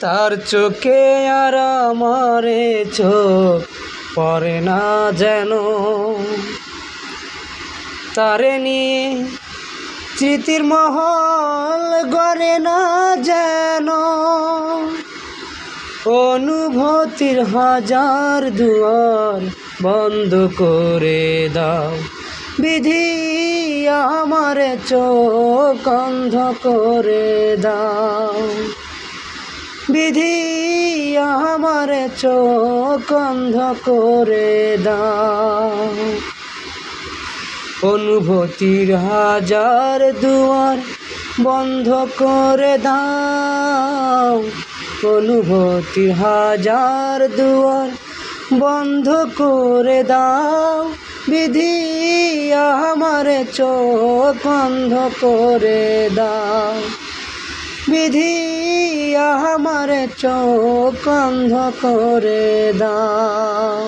তার চোখে আর আমারে চোখ পড়ে না যেন, তারে নিয়ে স্মৃতির মহল গড়ে না যেন। অনুভূতির হাজার দুয়ার বন্ধ করে দাও, বিধি আমার চোখ অন্ধ করে দাও, বিধি আমার চোখ অন্ধ করে দাও। অনুভূতির হাজার দুয়ার বন্ধ করে দাও, অনুভূতির হাজার দুয়ার বন্ধ করে দাও, বিধি আমার চোখ অন্ধ করে দাও, বিধি আমার চোখ অন্ধ করে দাও।